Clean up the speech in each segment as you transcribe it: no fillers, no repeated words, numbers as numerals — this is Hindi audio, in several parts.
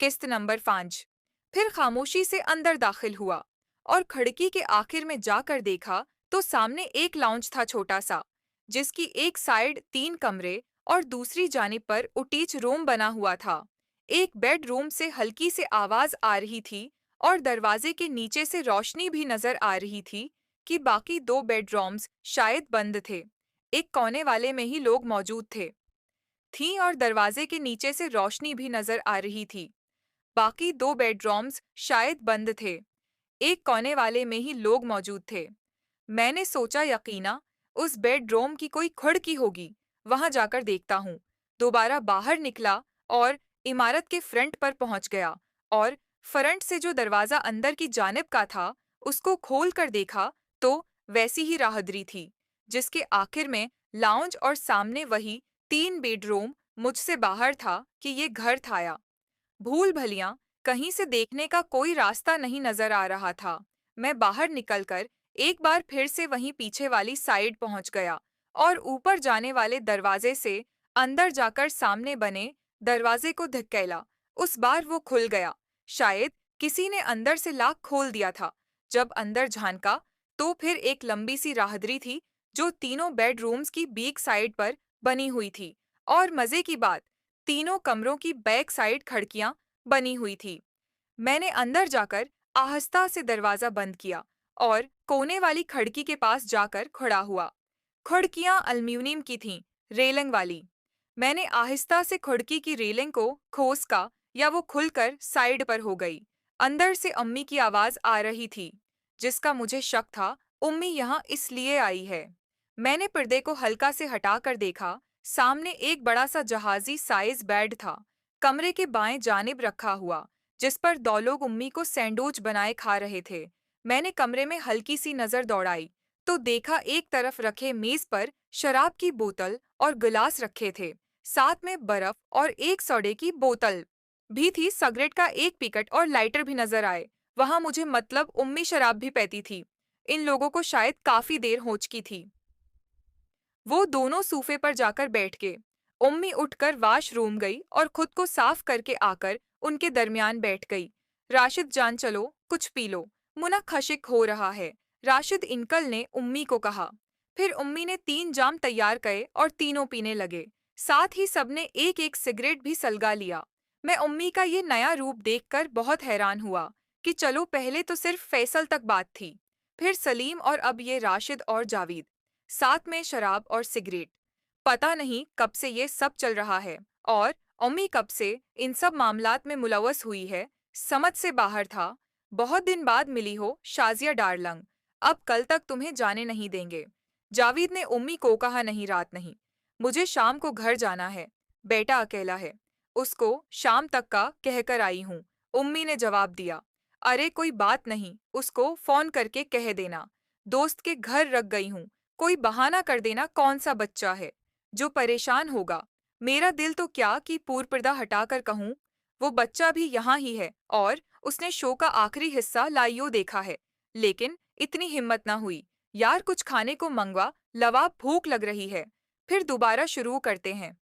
किस्त नंबर 5। फिर खामोशी से अंदर दाखिल हुआ और खिड़की के आखिर में जाकर देखा तो सामने एक लाउंज था, छोटा सा, जिसकी एक साइड 3 कमरे और दूसरी जानिब पर उटीच रूम बना हुआ था। एक बेडरूम से हल्की से आवाज आ रही थी और दरवाजे के नीचे से रोशनी भी नजर आ रही थी कि बाकी 2 बेडरूम्स शायद बंद थे। एक कोने वाले में ही लोग मौजूद थी और दरवाजे के नीचे से रोशनी भी नजर आ रही थी। बाकी 2 बेडरूम्स शायद बंद थे। एक कोने वाले में ही लोग मौजूद थे। मैंने सोचा, यकीना उस बेडरूम की कोई खिड़की होगी, वहां जाकर देखता हूँ। दोबारा बाहर निकला और इमारत के फ्रंट पर पहुंच गया और फ्रंट से जो दरवाजा अंदर की जानिब का था उसको खोल कर देखा तो वैसी ही राहदरी थी, जिसके आखिर में लाउंज और सामने वही 3 बेडरूम। मुझसे बाहर था कि ये घर था। भूल भलियां कहीं से देखने का कोई रास्ता नहीं नजर आ रहा था। मैं बाहर निकलकर एक बार फिर से वहीं पीछे वाली साइड पहुंच गया और ऊपर जाने वाले दरवाजे से अंदर जाकर सामने बने दरवाजे को धकेला। उस बार वो खुल गया। शायद किसी ने अंदर से लॉक खोल दिया था। जब अंदर झांका तो फिर एक लंबी सी राहदरी थी जो तीनों बेडरूम्स की बैक साइड पर बनी हुई थी और मजे की बात, तीनों कमरों की बैक साइड खिड़कियां बनी हुई थी। मैंने अंदर जाकर आहिस्ता से दरवाजा बंद किया और कोने वाली खिड़की के पास जाकर खड़ा हुआ। खिड़कियां एल्युमिनियम की थीं, रेलिंग वाली। मैंने आहिस्ता से खिड़की की रेलिंग को खोसा या वो खुलकर साइड पर हो गई। अंदर से अम्मी की आवाज आ रही थी, जिसका मुझे शक था अम्मी यहाँ इसलिए आई है। मैंने पर्दे को हल्का से हटाकर देखा। सामने एक बड़ा सा जहाजी साइज बेड था, कमरे के बाएं जानिब रखा हुआ, जिस पर 2 लोग अम्मी को सैंडविच बनाए खा रहे थे। मैंने कमरे में हल्की सी नजर दौड़ाई तो देखा एक तरफ रखे मेज पर शराब की बोतल और गिलास रखे थे, साथ में बर्फ और एक सोडे की बोतल भी थी। सिगरेट का एक पैकेट और लाइटर भी नजर आए। वहां मुझे मतलब उम्मी शराब भी पीती थी। इन लोगों को शायद काफी देर हो चुकी थी। वो दोनों सोफे पर जाकर बैठ गए। उम्मी उठकर वॉशरूम गई और खुद को साफ करके आकर उनके दरमियान बैठ गई। राशिद जान, चलो कुछ पी लो, मुना खशिक हो रहा है, राशिद इंकल ने उम्मी को कहा। फिर उम्मी ने 3 जाम तैयार करे और तीनों पीने लगे। साथ ही सबने एक एक सिगरेट भी सलगा लिया। मैं उम्मी का ये नया रूप देखकर बहुत हैरान हुआ कि चलो पहले तो सिर्फ फैसल तक बात थी, फिर सलीम और अब ये राशिद और जावेद, साथ में शराब और सिगरेट। पता नहीं कब से ये सब चल रहा है और अम्मी कब से इन सब मामलात में मुलव्वस हुई है, समझ से बाहर था। बहुत दिन बाद मिली हो शाजिया डार्लिंग, अब कल तक तुम्हें जाने नहीं देंगे। जावेद ने उम्मी को कहा, नहीं रात नहीं, मुझे शाम को घर जाना है, बेटा अकेला है, उसको शाम तक का कहकर आई हूँ। उम्मी ने जवाब दिया, अरे कोई बात नहीं, उसको फोन करके कह देना, दोस्त के घर रख गई हूँ, कोई बहाना कर देना, कौन सा बच्चा है जो परेशान होगा। मेरा दिल तो क्या कि पूर पर्दा हटाकर कहूँ, वो बच्चा भी यहाँ ही है और उसने शो का आखिरी हिस्सा लाइयो देखा है। लेकिन इतनी हिम्मत ना हुई। यार कुछ खाने को मंगवा, लवाब भूख लग रही है, फिर दोबारा शुरू करते हैं,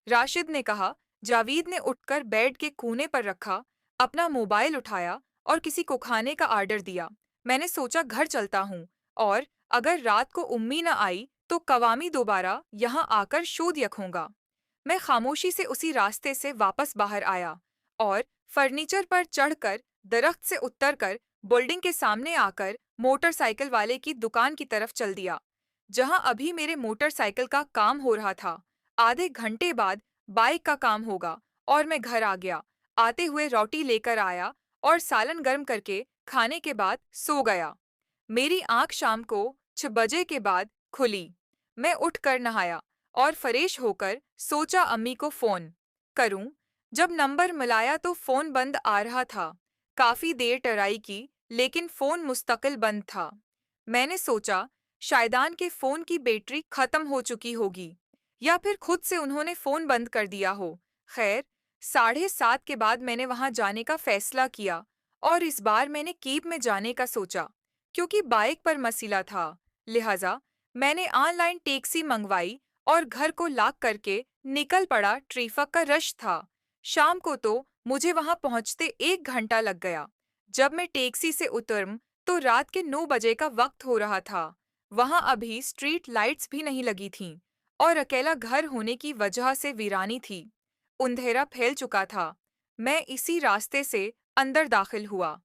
राशिद ने कहा। जावेद ने उठकर बेड के कोने पर रखा, अपना मोबाइल उठाया और किसी को खाने का आर्डर दिया। मैंने सोचा घर चलता हूँ और अगर रात को उम्मी न आई तो कवामी दोबारा यहाँ आकर शोध यखूंगा। मैं खामोशी से उसी रास्ते से वापस बाहर आया और फर्नीचर पर चढ़कर दरख्त से उतरकर बिल्डिंग के सामने आकर मोटरसाइकिल वाले की दुकान की तरफ चल दिया, जहां अभी मेरे मोटरसाइकिल का काम हो रहा था। आधे घंटे बाद बाइक का काम होगा और मैं घर आ गया। आते हुए रोटी लेकर आया और सालन गर्म करके खाने के बाद सो गया। मेरी आंख शाम को 6 बजे के बाद खुली। मैं उठकर नहाया और फ्रेश होकर सोचा अम्मी को फोन करूं। जब नंबर मिलाया तो फोन बंद आ रहा था। काफी देर ट्राई की लेकिन फोन मुस्तकिल बंद था। मैंने सोचा शायदान के फोन की बैटरी खत्म हो चुकी होगी या फिर खुद से उन्होंने फोन बंद कर दिया हो। खैर, 7:30 के बाद मैंने वहां जाने का फैसला किया और इस बार मैंने कीप में जाने का सोचा, क्योंकि बाइक पर मसला था। लिहाजा मैंने ऑनलाइन टैक्सी मंगवाई और घर को लॉक करके निकल पड़ा। ट्रैफिक का रश था। शाम को तो मुझे वहां पहुंचते 1 घंटा लग गया। जब मैं टैक्सी से उतरम तो रात के 9 बजे का वक्त हो रहा था। वहां अभी स्ट्रीट लाइट्स भी नहीं लगी थीं और अकेला घर होने की वजह से वीरानी थी। अंधेरा फैल चुका था। मैं इसी रास्ते से अंदर दाखिल हुआ।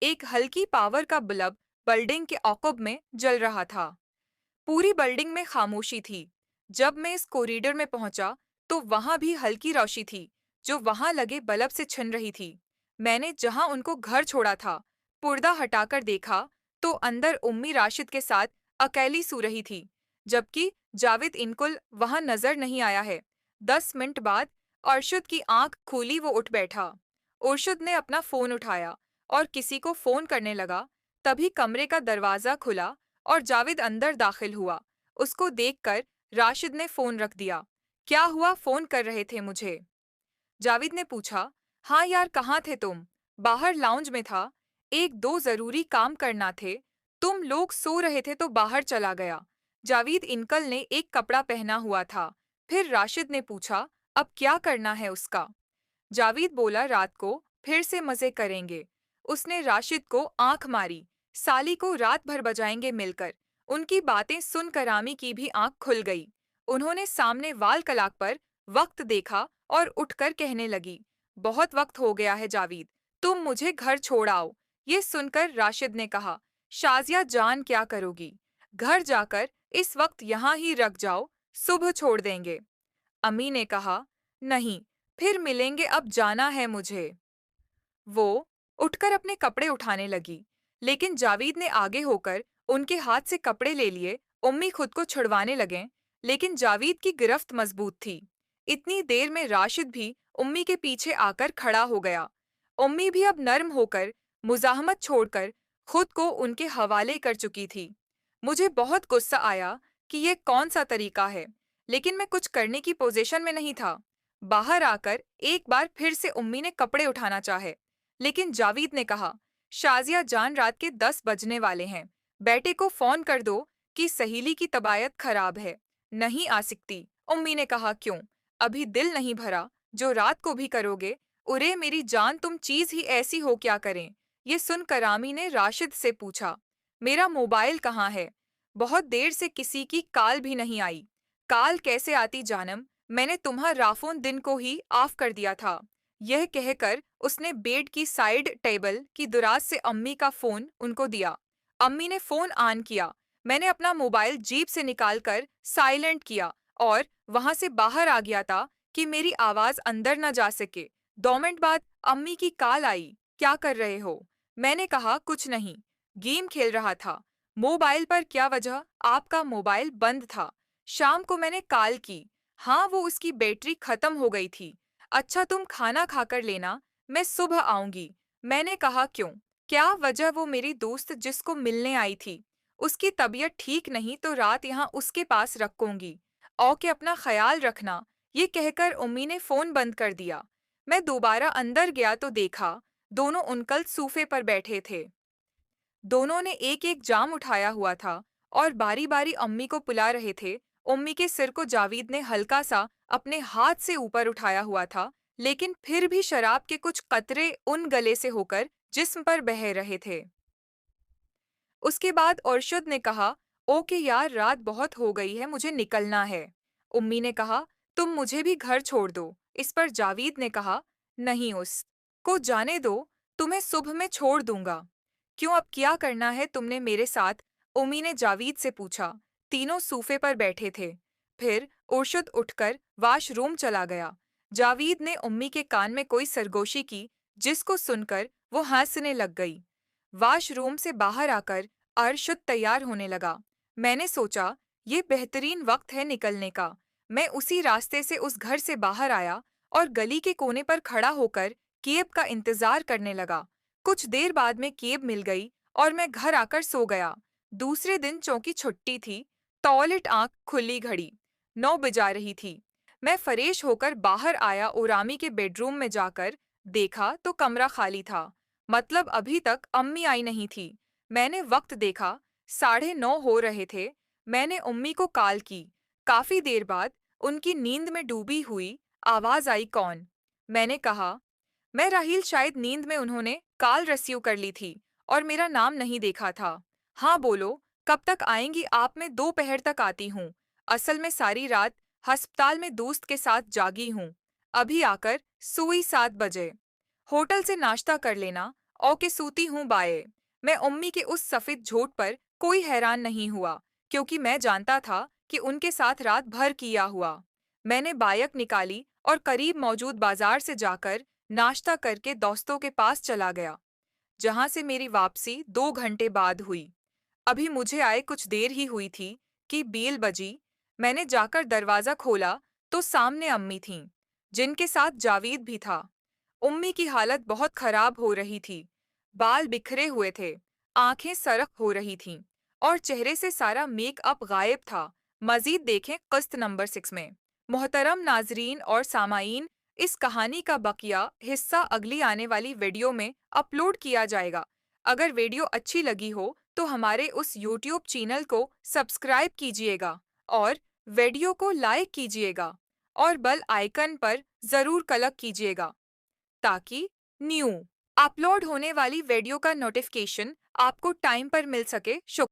एक हल्की पावर का बल्ब बिल्डिंग के औकब में जल रहा था। पूरी बिल्डिंग में खामोशी थी। जब मैं इस कॉरिडोर में पहुंचा, तो वहां भी हल्की रोशनी थी, जो वहां लगे बल्ब से छिन रही थी। मैंने जहां उनको घर छोड़ा था, पर्दा हटाकर देखा, तो अंदर उम्मी राशिद के साथ अकेली सो रही थी, जबकि जावेद इनकुल वहां नजर नहीं आया है। 10 मिनट बाद अरशद की आंख खुली, वो उठ बैठा। अरशद ने अपना फोन उठाया और किसी को फोन करने लगा। तभी कमरे का दरवाजा खुला और जावेद अंदर दाखिल हुआ। उसको देखकर राशिद ने फोन रख दिया। क्या हुआ, फोन कर रहे थे मुझे? जावेद ने पूछा। हाँ यार, कहाँ थे तुम? बाहर लाउंज में था। एक दो जरूरी काम करना थे। तुम लोग सो रहे थे तो बाहर चला गया। जावेद इनकल ने एक कपड़ा पहना हुआ था। फिर राशिद ने पूछा, अब क्या करना है उसका? जावेद बोला, रात को फिर से मजे करेंगे। उसने राशिद को आंख मारी। साली को रात भर बजाएंगे मिलकर। उनकी बातें सुनकर आमी की भी आंख खुल गई। उन्होंने सामने वाल कलाक पर वक्त देखा और उठकर कहने लगी, बहुत वक्त हो गया है जावेद, तुम मुझे घर छोड़ आओ। ये सुनकर राशिद ने कहा, शाजिया जान क्या करोगी? घर जाकर इस वक्त यहाँ ही रख जाओ, सुबह छोड़ देंगे। अम्मी ने कहा, नहीं, फिर मिलेंगे, अब जाना है मुझे। वो उठकर अपने कपड़े उठाने लगी, लेकिन जावेद ने आगे होकर उनके हाथ से कपड़े ले लिए। उम्मी खुद को छुड़वाने लगे, लेकिन जावेद की गिरफ्त मजबूत थी। इतनी देर में राशिद भी उम्मी के पीछे आकर खड़ा हो गया। उम्मी भी अब नर्म होकर मुजाहमत छोड़कर खुद को उनके हवाले कर चुकी थी। मुझे बहुत गुस्सा आया कि यह कौन सा तरीका है, लेकिन मैं कुछ करने की पोजीशन में नहीं था। बाहर आकर एक बार फिर से उम्मी ने कपड़े उठाना चाहे, लेकिन जावेद ने कहा, शाजिया जान, रात के 10 बजने वाले हैं। बेटे को फोन कर दो कि सहेली की तबीयत खराब है, नहीं आ सकती। उम्मी ने कहा, क्यों, अभी दिल नहीं भरा जो रात को भी करोगे? उरे मेरी जान, तुम चीज ही ऐसी हो, क्या करें? ये सुनकर आमी ने राशिद से पूछा, मेरा मोबाइल कहाँ है? बहुत देर से किसी की कॉल भी नहीं आई। कॉल कैसे आती जानम, मैंने तुम्हारा फोन दिन को ही ऑफ कर दिया था। यह कहकर उसने बेड की साइड टेबल की दराज से अम्मी का फोन उनको दिया। अम्मी ने फोन ऑन किया। मैंने अपना मोबाइल जेब से निकालकर साइलेंट किया और वहां से बाहर आ गया था कि मेरी आवाज अंदर न जा सके। 2 मिनट बाद अम्मी की कॉल आई। क्या कर रहे हो? मैंने कहा, कुछ नहीं, गेम खेल रहा था। मोबाइल पर क्या वजह? आपका मोबाइल बंद था। शाम को मैंने कॉल की। हाँ, वो उसकी बैटरी खत्म हो गई थी। अच्छा, तुम खाना खाकर लेना, मैं सुबह आऊंगी। मैंने कहा, क्यों, क्या वजह? वो मेरी दोस्त जिसको मिलने आई थी, उसकी तबीयत ठीक नहीं तो रात यहाँ उसके पास रखूंगी। ओके, अपना ख्याल रखना। ये कहकर उम्मी ने फोन बंद कर दिया। मैं दोबारा अंदर गया तो देखा दोनों अंकल सोफे पर बैठे थे। दोनों ने एक एक जाम उठाया हुआ था और बारी बारी अम्मी को पिला रहे थे। अम्मी के सिर को जावेद ने हल्का सा अपने हाथ से ऊपर उठाया हुआ था, लेकिन फिर भी शराब के कुछ कतरे उन गले से होकर जिस्म पर बह रहे थे। उसके बाद अरशद ने कहा, ओके यार, रात बहुत हो गई है, मुझे निकलना है। उम्मी ने कहा, तुम मुझे भी घर छोड़ दो। इस पर जावेद ने कहा, नहीं, उस को जाने दो, तुम्हें सुबह में छोड़ दूंगा। क्यों, अब क्या करना है तुमने मेरे साथ? उम्मी ने जावेद से पूछा। तीनों सोफे पर बैठे थे। फिर अरशद उठकर वाशरूम चला गया। जावेद ने उम्मी के कान में कोई सरगोशी की, जिसको सुनकर वो हंसने लग गई। वाशरूम से बाहर आकर अरशद तैयार होने लगा। मैंने सोचा, ये बेहतरीन वक्त है निकलने का। मैं उसी रास्ते से उस घर से बाहर आया और गली के कोने पर खड़ा होकर केब का इंतजार करने लगा। कुछ देर बाद में केब मिल गई और मैं घर आकर सो गया। दूसरे दिन चौकी छुट्टी थी। टॉयलेट आंख खुली घड़ी 9 बजा रही थी। मैं फ्रेश होकर बाहर आया और आमी के बेडरूम में जाकर देखा तो कमरा खाली था। मतलब अभी तक अम्मी आई नहीं थी। मैंने वक्त देखा, 9:30 हो रहे थे। मैंने उम्मी को कॉल की। काफी देर बाद उनकी नींद में डूबी हुई आवाज आई, कौन? मैंने कहा, मैं राहील, शायद नींद में उन्होंने कॉल रिसीव कर ली थी और मेरा नाम नहीं देखा था। हाँ बोलो, कब तक आएंगी आप? मैं दोपहर तक आती हूँ। असल में सारी रात अस्पताल में दोस्त के साथ जागी हूँ। अभी आकर सोई 7 बजे। होटल से नाश्ता कर लेना। ओके, सूती हूँ, बाय। मैं उम्मी के उस सफेद झूठ पर कोई हैरान नहीं हुआ, क्योंकि मैं जानता था कि उनके साथ रात भर किया हुआ। मैंने बाइक निकाली और करीब मौजूद बाजार से जाकर नाश्ता करके दोस्तों के पास चला गया, जहां से मेरी वापसी 2 घंटे बाद हुई। अभी मुझे आए कुछ देर ही हुई थी कि बेल बजी। मैंने जाकर दरवाजा खोला तो सामने अम्मी थीं, जिनके साथ जावेद भी था। उम्मी की हालत बहुत खराब हो रही थी। बाल बिखरे हुए थे, आंखें सरख हो रही थीं, और चेहरे से सारा मेकअप गायब था। मजीद देखें किस्त नंबर 6 में। मोहतरम नाजरीन और सामाईन, इस कहानी का बकिया हिस्सा अगली आने वाली वीडियो में अपलोड किया जाएगा। अगर वीडियो अच्छी लगी हो तो हमारे उस यूट्यूब चैनल को सब्सक्राइब कीजिएगा और वीडियो को लाइक कीजिएगा और बेल आइकन पर ज़रूर क्लिक कीजिएगा, ताकि न्यू अपलोड होने वाली वीडियो का नोटिफिकेशन आपको टाइम पर मिल सके। शुक्रिया।